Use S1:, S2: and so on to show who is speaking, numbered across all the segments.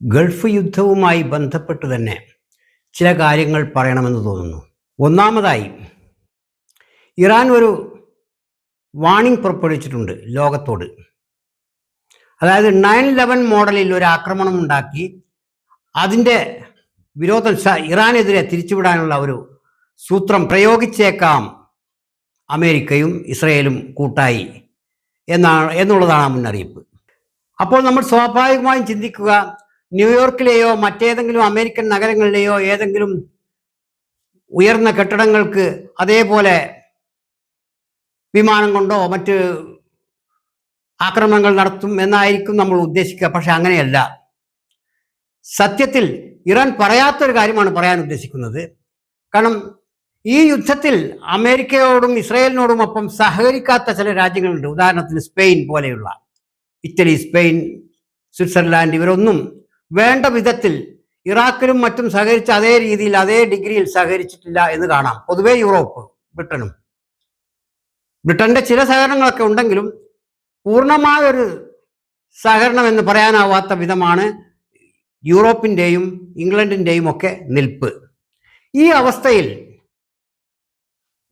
S1: Gulf യുദ്ധവുമായി ബന്ധപ്പെട്ട് തന്നെ ചില കാര്യങ്ങൾ പറയണമെന്ന് തോന്നുന്നു. ഒന്നാമതായി, ഇറാൻ ഒരു വാണിംഗ് പുറപ്പെടുവിച്ചിട്ടുണ്ട് ലോകത്തോട്. അതായത് 9/11 മോഡലിൽ ഒരു ആക്രമണം ഉണ്ടാക്കി അതിൻ്റെ വിരോധം ഇറാനെതിരെ തിരിച്ചുവിടാനുള്ള ഒരു സൂത്രം പ്രയോഗിച്ചേക്കാം അമേരിക്കയും ഇസ്രയേലും കൂട്ടായി എന്നുള്ളതാണ് ആ മുന്നറിയിപ്പ്. അപ്പോൾ നമ്മൾ സ്വാഭാവികമായും ചിന്തിക്കുക, ന്യൂയോർക്കിലെയോ മറ്റേതെങ്കിലും അമേരിക്കൻ നഗരങ്ങളിലെയോ ഏതെങ്കിലും ഉയർന്ന കെട്ടിടങ്ങൾക്ക് അതേപോലെ വിമാനം കൊണ്ടോ മറ്റ് ആക്രമണങ്ങൾ നടത്തും എന്നായിരിക്കും നമ്മൾ ഉദ്ദേശിക്കുക. പക്ഷെ അങ്ങനെയല്ല. സത്യത്തിൽ ഇറാൻ പറയാത്തൊരു കാര്യമാണ് പറയാൻ ഉദ്ദേശിക്കുന്നത്. കാരണം ഈ യുദ്ധത്തിൽ അമേരിക്കയോടും ഇസ്രയേലിനോടും ഒപ്പം സഹകരിക്കാത്ത ചില രാജ്യങ്ങളുണ്ട്. ഉദാഹരണത്തിന് സ്പെയിൻ പോലെയുള്ള, ഇറ്റലി, സ്പെയിൻ, സ്വിറ്റ്സർലാൻഡ്, ഇവരൊന്നും വേണ്ട വിധത്തിൽ ഇറാഖിലും മറ്റും സഹകരിച്ച അതേ രീതിയിൽ അതേ ഡിഗ്രിയിൽ സഹകരിച്ചിട്ടില്ല എന്ന് കാണാം. പൊതുവേ യൂറോപ്പ്, ബ്രിട്ടന്റെ ചില സഹകരണങ്ങളൊക്കെ ഉണ്ടെങ്കിലും പൂർണ്ണമായൊരു സഹകരണം എന്ന് പറയാനാവാത്ത വിധമാണ് യൂറോപ്പിൻ്റെയും ഇംഗ്ലണ്ടിൻ്റെയും ഒക്കെ നിൽപ്പ്. ഈ അവസ്ഥയിൽ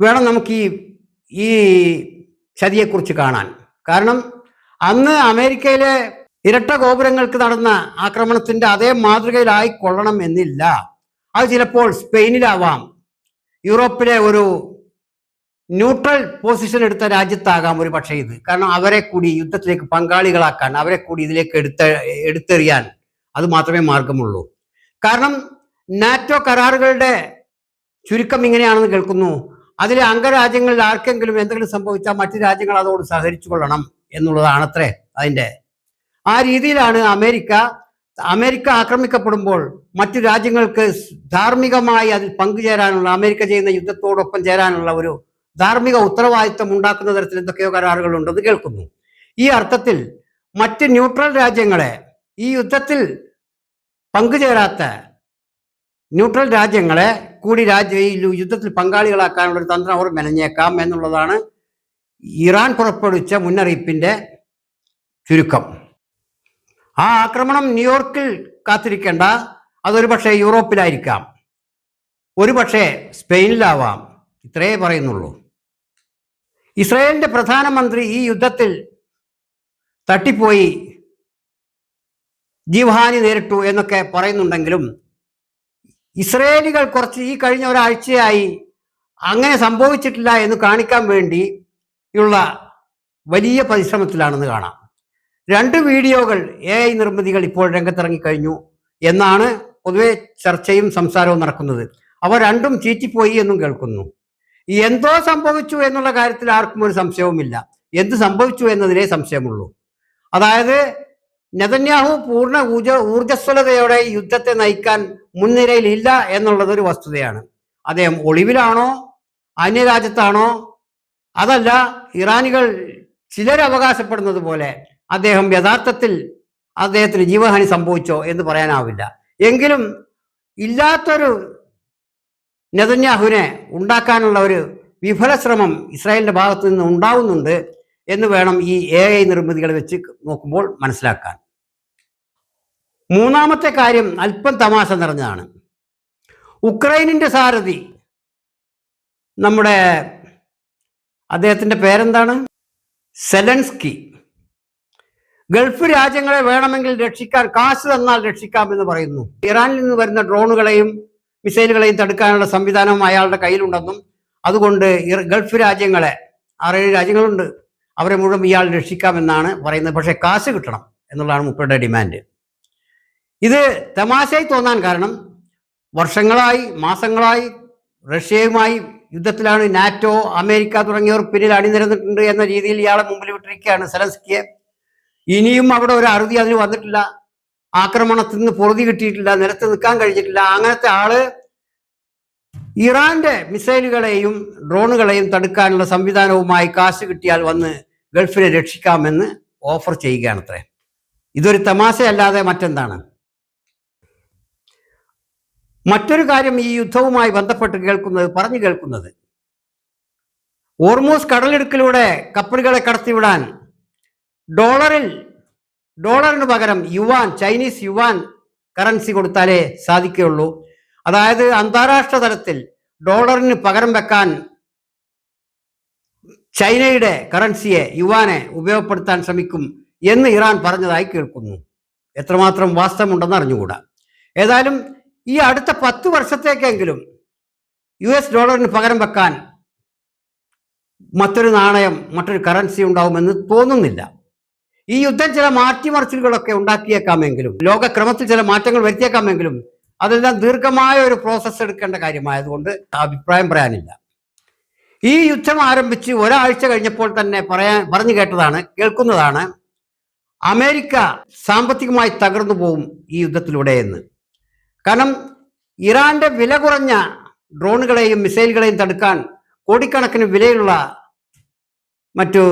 S1: വേണം നമുക്ക് ഈ ചതിയെക്കുറിച്ച് കാണാൻ. കാരണം അന്ന് അമേരിക്കയിലെ ഇരട്ട ഗോപുരങ്ങൾക്ക് നടന്ന ആക്രമണത്തിന്റെ അതേ മാതൃകയിലായിക്കൊള്ളണം എന്നില്ല. അത് ചിലപ്പോൾ സ്പെയിനിലാവാം, യൂറോപ്പിലെ ഒരു ന്യൂട്രൽ പൊസിഷൻ എടുത്ത രാജ്യത്താകാം ഒരു പക്ഷേ ഇത്. കാരണം അവരെ കൂടി യുദ്ധത്തിലേക്ക് പങ്കാളികളാക്കാൻ, അവരെ കൂടി ഇതിലേക്ക് എടുത്തെറിയാൻ അത് മാത്രമേ മാർഗമുള്ളൂ. കാരണം നാറ്റോ കരാറുകളുടെ ചുരുക്കം ഇങ്ങനെയാണെന്ന് കേൾക്കുന്നു. അതിലെ അംഗരാജ്യങ്ങളിൽ ആർക്കെങ്കിലും എന്തെങ്കിലും സംഭവിച്ചാൽ മറ്റു രാജ്യങ്ങൾ അതോട് സഹകരിച്ചു കൊള്ളണം എന്നുള്ളതാണത്രേ അതിൻ്റെ. ആ രീതിയിലാണ് അമേരിക്ക ആക്രമിക്കപ്പെടുമ്പോൾ മറ്റു രാജ്യങ്ങൾക്ക് ധാർമ്മികമായി അതിൽ പങ്കുചേരാനുള്ള, അമേരിക്ക ചെയ്യുന്ന യുദ്ധത്തോടൊപ്പം ചേരാനുള്ള ഒരു ധാർമ്മിക ഉത്തരവാദിത്വം ഉണ്ടാക്കുന്ന തരത്തിൽ എന്തൊക്കെയോ കരാറുകളുണ്ടെന്ന് കേൾക്കുന്നു. ഈ അർത്ഥത്തിൽ മറ്റ് ന്യൂട്രൽ രാജ്യങ്ങളെ, ഈ യുദ്ധത്തിൽ പങ്കുചേരാത്ത ന്യൂട്രൽ രാജ്യങ്ങളെ കൂടി ഈ യുദ്ധത്തിൽ പങ്കാളികളാക്കാനുള്ള ഒരു തന്ത്രം അവർ മെനഞ്ഞേക്കാം എന്നുള്ളതാണ് ഇറാൻ പുറപ്പെടുവിച്ച മുന്നറിയിപ്പിന്റെ ചുരുക്കം. ആ ആക്രമണം ന്യൂയോർക്കിൽ കാത്തിരിക്കേണ്ട, അതൊരു പക്ഷേ യൂറോപ്പിലായിരിക്കാം, ഒരു പക്ഷേ സ്പെയിനിലാവാം. ഇത്രയേ പറയുന്നുള്ളൂ. ഇസ്രായേലിന്റെ പ്രധാനമന്ത്രി ഈ യുദ്ധത്തിൽ തട്ടിപ്പോയി ജീവഹാനി നേരിട്ടു എന്നൊക്കെ പറയുന്നുണ്ടെങ്കിലും ഇസ്രായേലികൾ ഈ കഴിഞ്ഞ ഒരാഴ്ചയായി അങ്ങനെ സംഭവിച്ചിട്ടില്ല എന്ന് കാണിക്കാൻ വേണ്ടിയുള്ള വലിയ പരിശ്രമത്തിലാണെന്ന് കാണാം. 2 വീഡിയോകൾ AI നിർമ്മിതികൾ ഇപ്പോൾ രംഗത്തിറങ്ങിക്കഴിഞ്ഞു എന്നാണ് പൊതുവെ ചർച്ചയും സംസാരവും നടക്കുന്നത്. അവ രണ്ടും ചീറ്റിപ്പോയി എന്നും കേൾക്കുന്നു. എന്തോ സംഭവിച്ചു എന്നുള്ള കാര്യത്തിൽ ആർക്കും ഒരു സംശയവുമില്ല. എന്ത് സംഭവിച്ചു എന്നതിലേ സംശയമുള്ളൂ. അതായത് നെതന്യാഹു പൂർണ്ണ ഊർജ്ജസ്വലതയോടെ യുദ്ധത്തെ നയിക്കാൻ മുൻനിരയിൽ ഇല്ല എന്നുള്ളതൊരു വസ്തുതയാണ്. അദ്ദേഹം ഒളിവിലാണോ, അന്യരാജ്യത്താണോ, അതല്ല ഇറാനികൾ ചിലർ അവകാശപ്പെടുന്നത് പോലെ അദ്ദേഹത്തിന് ജീവഹാനി സംഭവിച്ചോ എന്ന് പറയാനാവില്ല. എങ്കിലും ഇല്ലാത്തൊരു നെതന്യാഹുവിനെ ഉണ്ടാക്കാനുള്ള ഒരു വിഫല ശ്രമം ഇസ്രായേലിന്റെ ഭാഗത്തു നിന്ന് ഉണ്ടാവുന്നുണ്ട് എന്ന് വേണം ഈ AI നിർമ്മിതികൾ വെച്ച് നോക്കുമ്പോൾ മനസ്സിലാക്കാൻ. മൂന്നാമത്തെ കാര്യം അല്പം തമാശ നിറഞ്ഞതാണ്. ഉക്രൈനിന്റെ സാരഥി, അദ്ദേഹത്തിന്റെ പേരെന്താണ്, സെലൻസ്കി, ഗൾഫ് രാജ്യങ്ങളെ വേണമെങ്കിൽ രക്ഷിക്കാൻ കാശ് തന്നാൽ രക്ഷിക്കാമെന്ന് പറയുന്നു. ഇറാനിൽ നിന്ന് വരുന്ന ഡ്രോണുകളെയും മിസൈലുകളെയും തടുക്കാനുള്ള സംവിധാനം അയാളുടെ കയ്യിലുണ്ടെന്നും അതുകൊണ്ട് ഗൾഫ് രാജ്യങ്ങളെ 6-7 രാജ്യങ്ങളുണ്ട്, അവരെ മുഴുവൻ ഇയാൾ രക്ഷിക്കാമെന്നാണ് പറയുന്നത്. പക്ഷേ കാശ് കിട്ടണം എന്നുള്ളതാണ് മൂപ്പരുടെ ഡിമാൻഡ്. ഇത് തമാശയായി തോന്നാൻ കാരണം വർഷങ്ങളായി, മാസങ്ങളായി റഷ്യയുമായി യുദ്ധത്തിലാണ്. നാറ്റോ, അമേരിക്ക തുടങ്ങിയവർ പിന്നിൽ അണിനിരന്നിട്ടുണ്ട് എന്ന രീതിയിൽ ഇയാളെ മുമ്പിൽ വിട്ടിരിക്കുകയാണ് സെലൻസ്കിയെ. ഇനിയും അവിടെ ഒരു അറുതി അതിന് വന്നിട്ടില്ല, ആക്രമണത്തിൽ നിന്ന് പൊറുതി കിട്ടിയിട്ടില്ല, നിലത്ത് നിൽക്കാൻ കഴിഞ്ഞിട്ടില്ല. അങ്ങനത്തെ ആള് ഇറാന്റെ മിസൈലുകളെയും ഡ്രോണുകളെയും തടുക്കാനുള്ള സംവിധാനവുമായി കാശ് കിട്ടിയാൽ വന്ന് ഗൾഫിനെ രക്ഷിക്കാമെന്ന് ഓഫർ ചെയ്യുകയാണത്രേ. ഇതൊരു തമാശയല്ലാതെ മറ്റെന്താണ്? മറ്റൊരു കാര്യം ഈ യുദ്ധവുമായി ബന്ധപ്പെട്ട് പറഞ്ഞു കേൾക്കുന്നത്, ഹോർമൂസ് കടലിടുക്കിലൂടെ കപ്പലുകളെ കടത്തിവിടാൻ ഡോളറിന് പകരം യുവാൻ, ചൈനീസ് യുവാൻ കറൻസി കൊടുത്താലേ സാധിക്കുകയുള്ളൂ. അതായത് അന്താരാഷ്ട്ര തലത്തിൽ ഡോളറിന് പകരം വെക്കാൻ ചൈനയുടെ കറൻസിയെ യുവാനെ ഉപയോഗപ്പെടുത്താൻ ശ്രമിക്കും എന്ന് ഇറാൻ പറഞ്ഞതായി കേൾക്കുന്നു. എത്രമാത്രം വാസ്തവമുണ്ടെന്ന് അറിഞ്ഞുകൂടാ. ഏതായാലും ഈ അടുത്ത 10 വർഷത്തേക്കെങ്കിലും US ഡോളറിന് പകരം വെക്കാൻ മറ്റൊരു നാണയം, മറ്റൊരു കറൻസി ഉണ്ടാവുമെന്ന് തോന്നുന്നില്ല. ഈ യുദ്ധം ചില മാറ്റിമറിച്ചിലുകളൊക്കെ ഉണ്ടാക്കിയേക്കാമെങ്കിലും, ലോകക്രമത്തിൽ ചില മാറ്റങ്ങൾ വരുത്തിയേക്കാമെങ്കിലും അതെല്ലാം ദീർഘമായ ഒരു പ്രോസസ്സ് എടുക്കേണ്ട കാര്യമായതുകൊണ്ട് അഭിപ്രായം പറയാനില്ല. ഈ യുദ്ധം ആരംഭിച്ച് ഒരാഴ്ച കഴിഞ്ഞപ്പോൾ തന്നെ പറഞ്ഞു കേൾക്കുന്നതാണ് അമേരിക്ക സാമ്പത്തികമായി തകർന്നു പോകും ഈ യുദ്ധത്തിലൂടെ എന്ന്. കാരണം ഇറാന്റെ വില കുറഞ്ഞ ഡ്രോണുകളെയും മിസൈലുകളെയും തടുക്കാൻ കോടിക്കണക്കിന് വിലയുള്ള മറ്റു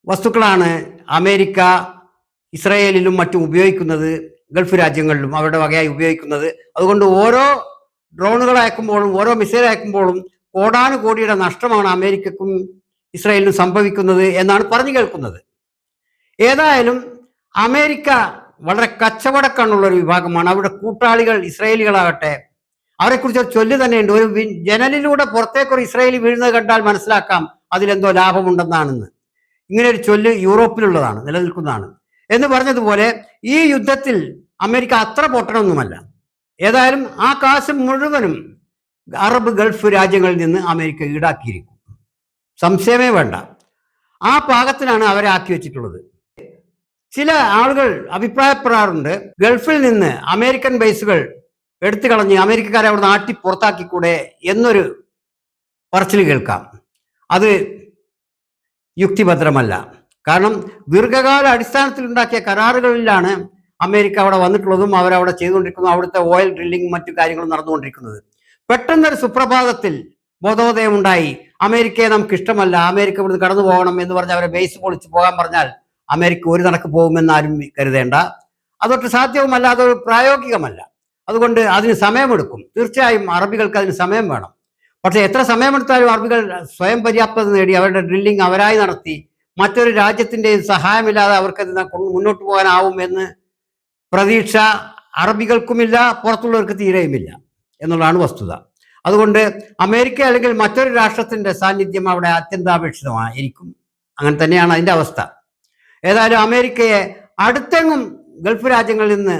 S1: വസ്തുക്കളാണ് അമേരിക്ക ഇസ്രായേലിലും മറ്റും ഉപയോഗിക്കുന്നത്, ഗൾഫ് രാജ്യങ്ങളിലും അവരുടെ വകയായി ഉപയോഗിക്കുന്നത്. അതുകൊണ്ട് ഓരോ ഡ്രോണുകൾ അയക്കുമ്പോഴും ഓരോ മിസൈൽ അയക്കുമ്പോഴും കോടാനുകോടിയുടെ നഷ്ടമാണ് അമേരിക്കക്കും ഇസ്രായേലിനും സംഭവിക്കുന്നത് എന്നാണ് പറഞ്ഞു കേൾക്കുന്നത്. ഏതായാലും അമേരിക്ക വളരെ കച്ചവടക്കണ്ണുള്ള ഒരു വിഭാഗമാണ്. അവരുടെ കൂട്ടാളികൾ ഇസ്രായേലികളാകട്ടെ, അവരെക്കുറിച്ച് ഒരു ചൊല്ല് തന്നെയുണ്ട്. ഒരു ജനലിലൂടെ പുറത്തേക്കൊരു ഇസ്രായേലി വീഴുന്നത് കണ്ടാൽ മനസ്സിലാക്കാം അതിലെന്തോ ലാഭമുണ്ടെന്നാണെന്ന്. ഇങ്ങനെ ഒരു ചൊല്ല് യൂറോപ്പിലുള്ളതാണ്, നിലനിൽക്കുന്നതാണ്. എന്ന് പറഞ്ഞതുപോലെ ഈ യുദ്ധത്തിൽ അമേരിക്ക അത്ര പൊട്ടണമൊന്നുമല്ല. ഏതായാലും ആ കാശ് മുഴുവനും അറബ് ഗൾഫ് രാജ്യങ്ങളിൽ നിന്ന് അമേരിക്ക ഈടാക്കിയിരിക്കും, സംശയമേ വേണ്ട. ആ പാകത്തിനാണ് അവരെ ആക്കി വെച്ചിട്ടുള്ളത്. ചില ആളുകൾ അഭിപ്രായപ്പെടാറുണ്ട്, ഗൾഫിൽ നിന്ന് അമേരിക്കൻ ബേസുകൾ എടുത്തു കളഞ്ഞ് അമേരിക്കക്കാരെ അവിടെ നാട്ടി പുറത്താക്കിക്കൂടെ എന്നൊരു പറച്ചിൽ കേൾക്കാം. അത് യുക്തിഭദ്രമല്ല. കാരണം ദീർഘകാല അടിസ്ഥാനത്തിൽ ഉണ്ടാക്കിയ കരാറുകളിലാണ് അമേരിക്ക അവിടെ വന്നിട്ടുള്ളതും അവരവിടെ ചെയ്തുകൊണ്ടിരിക്കുന്നതും അവിടുത്തെ ഓയിൽ ഡ്രില്ലിംഗ് മറ്റു കാര്യങ്ങളും നടന്നുകൊണ്ടിരിക്കുന്നത്. പെട്ടെന്നൊരു സുപ്രഭാതത്തിൽ ബോധോദയം ഉണ്ടായി, അമേരിക്കയെ നമുക്ക് ഇഷ്ടമല്ല, അമേരിക്ക ഇവിടുന്ന് കടന്നു പോകണം എന്ന് പറഞ്ഞ് അവരെ ബേസ് പൊളിച്ച് പോകാൻ പറഞ്ഞാൽ അമേരിക്ക ഒരു നടക്ക് പോകുമെന്ന് ആരും കരുതേണ്ട. അതൊട്ട് സാധ്യവുമല്ല, അതൊരു പ്രായോഗികമല്ല. അതുകൊണ്ട് അതിന് സമയമെടുക്കും. തീർച്ചയായും അറബികൾക്ക് അതിന് സമയം വേണം. പക്ഷെ എത്ര സമയമെടുത്താലും അറബികൾ സ്വയം പര്യാപ്തത നേടി അവരുടെ ഡ്രില്ലിംഗ് അവരായി നടത്തി മറ്റൊരു രാജ്യത്തിൻ്റെയും സഹായമില്ലാതെ അവർക്ക് മുന്നോട്ട് പോകാനാവും എന്ന് പ്രതീക്ഷ അറബികൾക്കുമില്ല, പുറത്തുള്ളവർക്ക് തീരെയുമില്ല എന്നുള്ളതാണ് വസ്തുത. അതുകൊണ്ട് അമേരിക്ക അല്ലെങ്കിൽ മറ്റൊരു രാഷ്ട്രത്തിന്റെ സാന്നിധ്യം അവിടെ അത്യന്താപേക്ഷിതമായിരിക്കും. അങ്ങനെ തന്നെയാണ് അതിൻ്റെ അവസ്ഥ. ഏതായാലും അമേരിക്കയെ അടുത്തെങ്ങും ഗൾഫ് രാജ്യങ്ങളിൽ നിന്ന്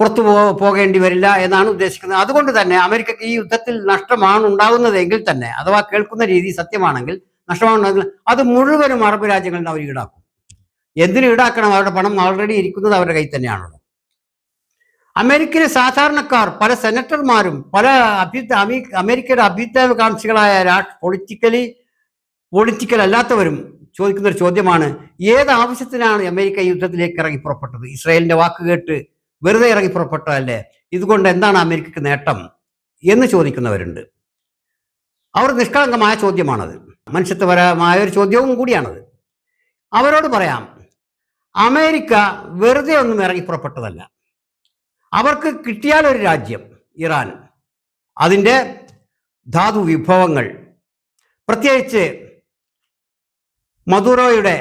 S1: പുറത്തു പോകേണ്ടി വരില്ല എന്നാണ് ഉദ്ദേശിക്കുന്നത്. അതുകൊണ്ട് തന്നെ അമേരിക്കക്ക് ഈ യുദ്ധത്തിൽ നഷ്ടമാണ് ഉണ്ടാകുന്നതെങ്കിൽ തന്നെ, അഥവാ കേൾക്കുന്ന രീതി സത്യമാണെങ്കിൽ നഷ്ടമാണെങ്കിൽ അത് മുഴുവനും അറബ് രാജ്യങ്ങളിൽ നിന്ന് അവർ ഈടാക്കും. എന്തിനു ഈടാക്കണം? അവരുടെ പണം ഓൾറെഡി ഇരിക്കുന്നത് അവരുടെ കയ്യിൽ തന്നെയാണല്ലോ. അമേരിക്കയിലെ സാധാരണക്കാർ, പല സെനറ്റർമാരും, പല അമേരിക്കയുടെ അഭ്യുദയകാംക്ഷികളായ പൊളിറ്റിക്കൽ അല്ലാത്തവരും ചോദിക്കുന്ന ഒരു ചോദ്യമാണ്, ഏത് ആവശ്യത്തിനാണ് അമേരിക്ക യുദ്ധത്തിലേക്ക് ഇറങ്ങി പുറപ്പെട്ടത്? ഇസ്രായേലിന്റെ വാക്ക് കേട്ട് വെറുതെ ഇറങ്ങി പുറപ്പെട്ടതല്ലേ? ഇതുകൊണ്ട് എന്താണ് അമേരിക്കക്ക് നേട്ടം എന്ന് ചോദിക്കുന്നവരുണ്ട്. അവർ നിഷ്കളങ്കമായ ചോദ്യമാണത്, മനുഷ്യത്വപരമായ ഒരു ചോദ്യവും കൂടിയാണത്. അവരോട് പറയാം, അമേരിക്ക വെറുതെ ഒന്നും ഇറങ്ങി പുറപ്പെട്ടതല്ല. അവർക്ക് കിട്ടിയാൽ ഒരു രാജ്യം ഇറാൻ, അതിൻ്റെ ധാതു വിഭവങ്ങൾ, പ്രത്യേകിച്ച് മദുറോയുടെ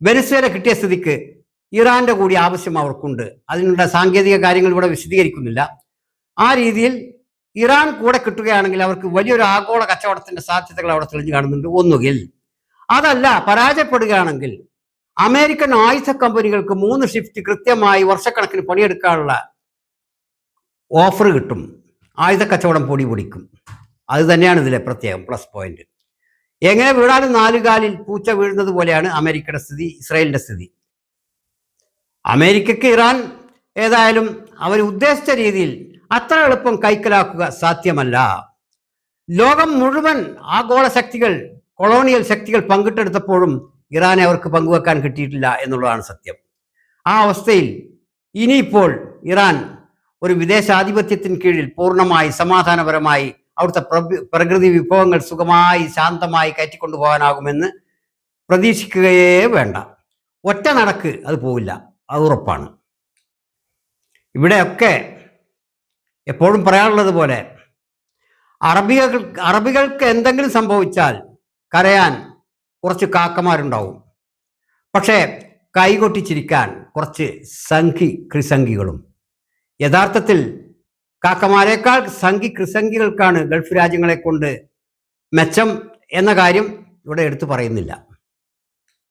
S1: വെനസ്വേല കിട്ടിയ സ്ഥിതിക്ക് ഇറാന്റെ കൂടി ആവശ്യം അവർക്കുണ്ട്. അതിനുള്ള സാങ്കേതിക കാര്യങ്ങൾ ഇവിടെ വിശദീകരിക്കുന്നില്ല. ആ രീതിയിൽ ഇറാൻ കൂടെ കിട്ടുകയാണെങ്കിൽ അവർക്ക് വലിയൊരു ആഗോള കച്ചവടത്തിന്റെ സാധ്യതകൾ അവിടെ തെളിഞ്ഞു കാണുന്നുണ്ട്. ഒന്നുകിൽ അതല്ല, പരാജയപ്പെടുകയാണെങ്കിൽ അമേരിക്കൻ ആയുധ കമ്പനികൾക്ക് 3 ഷിഫ്റ്റ് കൃത്യമായി വർഷക്കണക്കിന് പണിയെടുക്കാനുള്ള ഓഫർ കിട്ടും. ആയുധ കച്ചവടം പൊടിക്കും. അത് തന്നെയാണ് ഇതിലെ പ്രത്യേകം പ്ലസ് പോയിന്റ്. എങ്ങനെ വീണാലും 4 കാലിൽ പൂച്ച വീഴുന്നത് പോലെയാണ് അമേരിക്കയുടെ സ്ഥിതി, ഇസ്രായേലിന്റെ സ്ഥിതി. അമേരിക്കക്ക് ഇറാൻ ഏതായാലും അവർ ഉദ്ദേശിച്ച രീതിയിൽ അത്ര എളുപ്പം കൈക്കലാക്കുക സാധ്യമല്ല. ലോകം മുഴുവൻ ആഗോള ശക്തികൾ, കൊളോണിയൽ ശക്തികൾ പങ്കിട്ടെടുത്തപ്പോഴും ഇറാനെ അവർക്ക് പങ്കുവെക്കാൻ കിട്ടിയിട്ടില്ല എന്നുള്ളതാണ് സത്യം. ആ അവസ്ഥയിൽ ഇനിയിപ്പോൾ ഇറാൻ ഒരു വിദേശാധിപത്യത്തിന് കീഴിൽ പൂർണ്ണമായി സമാധാനപരമായി അവിടുത്തെ പ്രകൃതി വിഭവങ്ങൾ സുഖമായി ശാന്തമായി കയറ്റിക്കൊണ്ടുപോകാനാകുമെന്ന് പ്രതീക്ഷിക്കുകയേ വേണ്ട. ഒറ്റ നടക്ക് അത് പോവില്ല, അത് ഉറപ്പാണ്. ഇവിടെയൊക്കെ എപ്പോഴും പറയാനുള്ളത് പോലെ അറബികൾക്ക് എന്തെങ്കിലും സംഭവിച്ചാൽ കരയാൻ കുറച്ച് കാക്കമാരുണ്ടാവും. പക്ഷേ കൈകൊട്ടിച്ചിരിക്കാൻ കുറച്ച് സംഘി ക്രിസംഗികളും. യഥാർത്ഥത്തിൽ കാക്കമാരേക്കാൾ സംഘി ക്രിസംഗികൾക്കാണ് ഗൾഫ് രാജ്യങ്ങളെ കൊണ്ട് മെച്ചം എന്ന കാര്യം ഇവിടെ എടുത്തു പറയുന്നില്ല.